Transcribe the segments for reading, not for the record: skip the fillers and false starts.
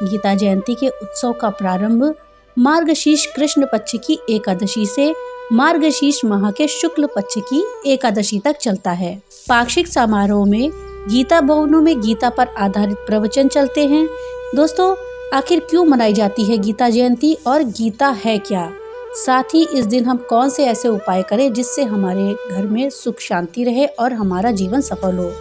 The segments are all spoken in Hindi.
गीता जयंती के उत्सव का प्रारंभ मार्गशीर्ष कृष्ण पक्ष की एकादशी से मार्गशीर्ष माह के शुक्ल पक्ष की एकादशी तक चलता है। पाक्षिक समारोह में गीता भवनों में गीता पर आधारित प्रवचन चलते हैं। दोस्तों, आखिर क्यों मनाई जाती है गीता जयंती और गीता है क्या? साथ ही इस दिन हम कौन से ऐसे उपाय करें जिससे हमारे घर में सुख शांति रहे और हमारा जीवन सफल हो?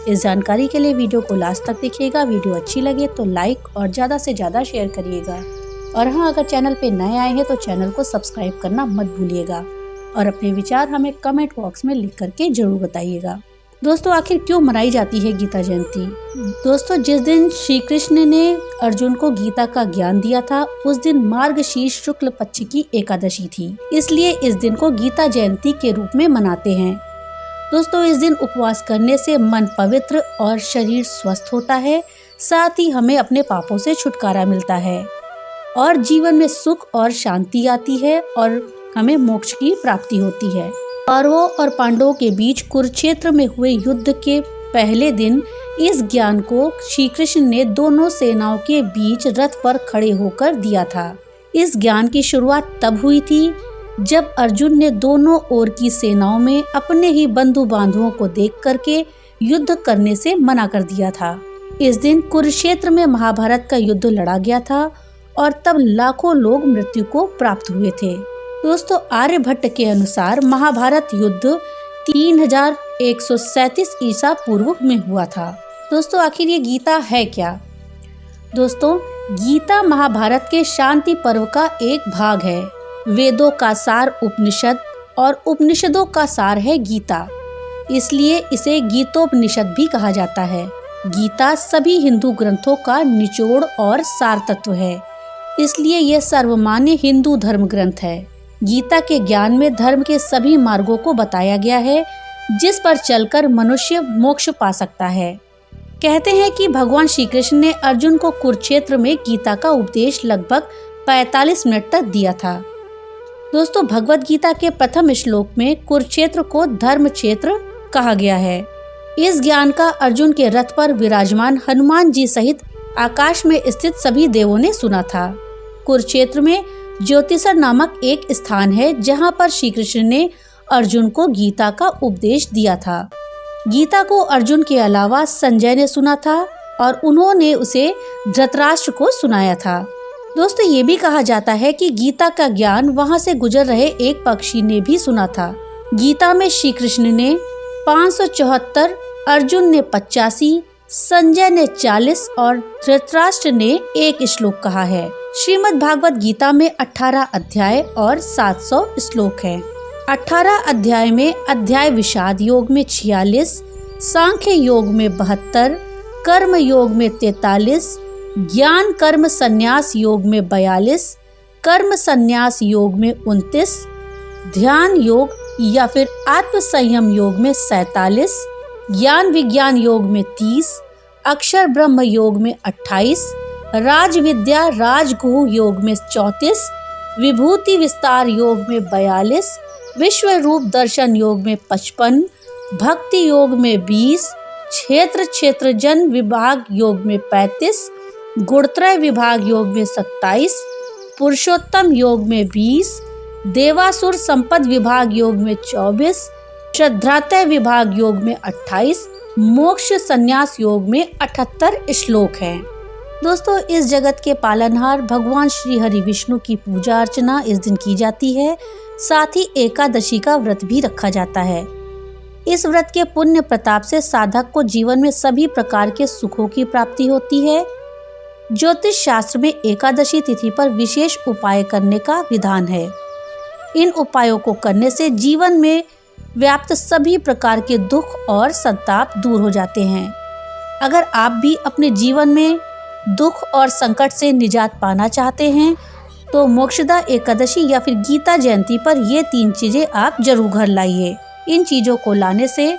इस जानकारी के लिए वीडियो को लास्ट तक देखिएगा। वीडियो अच्छी लगे तो लाइक और ज़्यादा से ज़्यादा शेयर करिएगा। और हाँ, अगर चैनल पे नए आए हैं तो चैनल को सब्सक्राइब करना मत भूलिएगा और अपने विचार हमें कमेंट बॉक्स में लिख करके जरूर बताइएगा। दोस्तों, आखिर क्यों मनाई जाती है गीता जयंती? दोस्तों, जिस दिन श्री कृष्ण ने अर्जुन को गीता का ज्ञान दिया था उस दिन मार्गशीर्ष शुक्ल पक्ष की एकादशी थी, इसलिए इस दिन को गीता जयंती के रूप में मनाते हैं। दोस्तों, इस दिन उपवास करने से मन पवित्र और शरीर स्वस्थ होता है। साथ ही हमें अपने पापों से छुटकारा मिलता है और जीवन में सुख और शांति आती है और हमें मोक्ष की प्राप्ति होती है। कौरवों और पांडवों के बीच कुरुक्षेत्र में हुए युद्ध के पहले दिन इस ज्ञान को श्री कृष्ण ने दोनों सेनाओं के बीच रथ पर खड़े होकर दिया था। इस ज्ञान की शुरुआत तब हुई थी जब अर्जुन ने दोनों ओर की सेनाओं में अपने ही बंधु बांधवों को देख करके युद्ध करने से मना कर दिया था। इस दिन कुरुक्षेत्र में महाभारत का युद्ध लड़ा गया था और तब लाखों लोग मृत्यु को प्राप्त हुए थे। दोस्तों, आर्यभट्ट के अनुसार महाभारत युद्ध 3137 ईसा पूर्व में हुआ था। दोस्तों, आखिर ये गीता है क्या? दोस्तों, गीता महाभारत के शांति पर्व का एक भाग है। वेदों का सार उपनिषद और उपनिषदों का सार है गीता, इसलिए इसे गीतोपनिषद भी कहा जाता है। गीता सभी हिंदू ग्रंथों का निचोड़ और सार तत्व है, इसलिए यह सर्वमान्य हिंदू धर्म ग्रंथ है। गीता के ज्ञान में धर्म के सभी मार्गों को बताया गया है जिस पर चलकर मनुष्य मोक्ष पा सकता है। कहते हैं कि भगवान श्री कृष्ण ने अर्जुन को कुरुक्षेत्र में गीता का उपदेश लगभग 45 मिनट तक दिया था। दोस्तों, भगवत गीता के प्रथम श्लोक में कुरुक्षेत्र को धर्म क्षेत्र कहा गया है। इस ज्ञान का अर्जुन के रथ पर विराजमान हनुमान जी सहित आकाश में स्थित सभी देवों ने सुना था। कुरुक्षेत्र में ज्योतिषर नामक एक स्थान है जहां पर श्री कृष्ण ने अर्जुन को गीता का उपदेश दिया था। गीता को अर्जुन के अलावा संजय ने सुना था और उन्होंने उसे धृतराष्ट्र को सुनाया था। दोस्तों, ये भी कहा जाता है कि गीता का ज्ञान वहां से गुजर रहे एक पक्षी ने भी सुना था। गीता में श्री कृष्ण ने 574, अर्जुन ने 85, संजय ने 40 और धृतराष्ट्र ने 1 श्लोक कहा है। श्रीमद् भागवत गीता में 18 अध्याय और 700 श्लोक हैं। 18 अध्याय में अध्याय विषाद योग में 46, सांख्य योग में 72, कर्म योग में 43, ज्ञान कर्म संन्यास योग में 42, कर्म संन्यास योग में 29, ध्यान योग या फिर आत्म संयम योग में 47, ज्ञान विज्ञान योग में 30, अक्षर ब्रह्म योग में 28, राज विद्या राजगुह योग में 34, विभूति विस्तार योग में 42, विश्व रूप दर्शन योग में 55, भक्ति योग में 20, क्षेत्र जन विभाग योग में 35, गुणत्रय विभाग योग में 27, पुरुषोत्तम योग में 20, देवासुर संपद विभाग योग में 24, श्रद्धात्रय विभाग योग में 28, मोक्ष संन्यास योग में 78 श्लोक हैं। दोस्तों, इस जगत के पालनहार भगवान श्री हरि विष्णु की पूजा अर्चना इस दिन की जाती है। साथ ही एकादशी का व्रत भी रखा जाता है। इस व्रत के पुण्य प्रताप से साधक को जीवन में सभी प्रकार के सुखों की प्राप्ति होती है। ज्योतिष शास्त्र में एकादशी तिथि पर विशेष उपाय करने का विधान है। इन उपायों को करने से जीवन में व्याप्त सभी प्रकार के दुख और संताप दूर हो जाते हैं। अगर आप भी अपने जीवन में दुख और संकट से निजात पाना चाहते हैं तो मोक्षदा एकादशी या फिर गीता जयंती पर ये 3 चीजें आप जरूर घर लाइए। इन चीजों को लाने से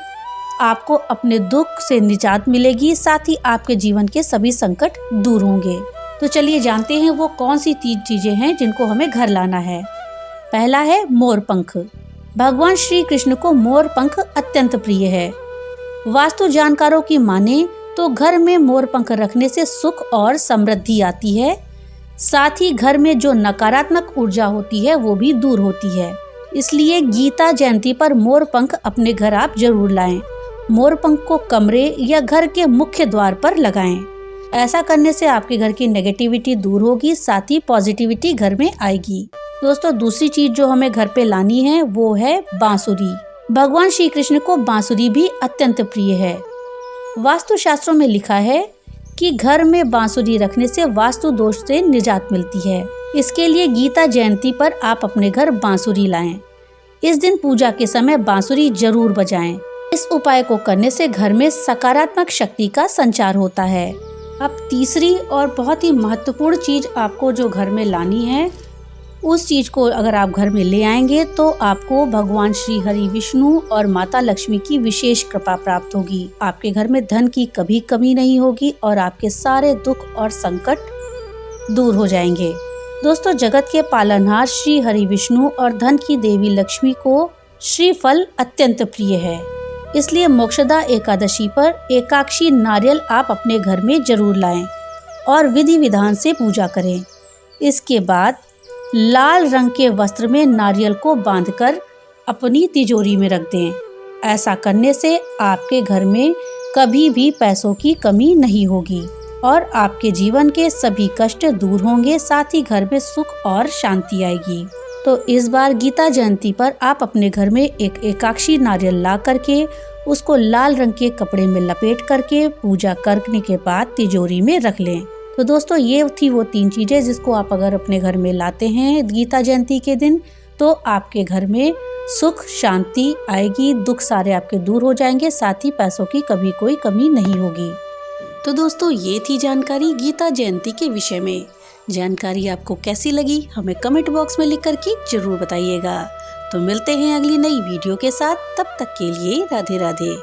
आपको अपने दुख से निजात मिलेगी, साथ ही आपके जीवन के सभी संकट दूर होंगे। तो चलिए जानते हैं वो कौन सी 3 चीजें हैं जिनको हमें घर लाना है। पहला है मोर पंख। भगवान श्री कृष्ण को मोर पंख अत्यंत प्रिय है। वास्तु जानकारों की माने तो घर में मोर पंख रखने से सुख और समृद्धि आती है। साथ ही घर में जो नकारात्मक ऊर्जा होती है वो भी दूर होती है। इसलिए गीता जयंती पर मोर पंख अपने घर आप जरूर लाएं। मोर पंख को कमरे या घर के मुख्य द्वार पर लगाएं। ऐसा करने से आपके घर की नेगेटिविटी दूर होगी, साथ ही पॉजिटिविटी घर में आएगी। दोस्तों, दूसरी चीज जो हमें घर पे लानी है वो है बांसुरी। भगवान श्री कृष्ण को बांसुरी भी अत्यंत प्रिय है। वास्तु शास्त्रों में लिखा है कि घर में बांसुरी रखने से वास्तु दोष से निजात मिलती है। इसके लिए गीता जयंती पर आप अपने घर बांसुरी लाएं। इस दिन पूजा के समय बांसुरी जरूर बजाएं। इस उपाय को करने से घर में सकारात्मक शक्ति का संचार होता है। अब तीसरी और बहुत ही महत्वपूर्ण चीज आपको जो घर में लानी है, उस चीज को अगर आप घर में ले आएंगे तो आपको भगवान श्री हरि विष्णु और माता लक्ष्मी की विशेष कृपा प्राप्त होगी। आपके घर में धन की कभी कमी नहीं होगी और आपके सारे दुख और संकट दूर हो जाएंगे। दोस्तों, जगत के पालनहार श्री हरि विष्णु और धन की देवी लक्ष्मी को श्रीफल अत्यंत प्रिय है। इसलिए मोक्षदा एकादशी पर एकाक्षी नारियल आप अपने घर में जरूर लाएं और विधि विधान से पूजा करें। इसके बाद लाल रंग के वस्त्र में नारियल को बांधकर अपनी तिजोरी में रख दें। ऐसा करने से आपके घर में कभी भी पैसों की कमी नहीं होगी और आपके जीवन के सभी कष्ट दूर होंगे, साथ ही घर में सुख और शांति आएगी। तो इस बार गीता जयंती पर आप अपने घर में एक एकाक्षी नारियल ला करके उसको लाल रंग के कपड़े में लपेट करके पूजा करने के बाद तिजोरी में रख लें। तो दोस्तों, ये थी वो 3 चीजें जिसको आप अगर अपने घर में लाते हैं गीता जयंती के दिन तो आपके घर में सुख शांति आएगी, दुख सारे आपके दूर हो जाएंगे, साथ ही पैसों की कभी कोई कमी नहीं होगी। तो दोस्तों, ये थी जानकारी गीता जयंती के विषय में। जानकारी आपको कैसी लगी हमें कमेंट बॉक्स में लिख करके जरूर बताइएगा। तो मिलते हैं अगली नई वीडियो के साथ, तब तक के लिए राधे राधे।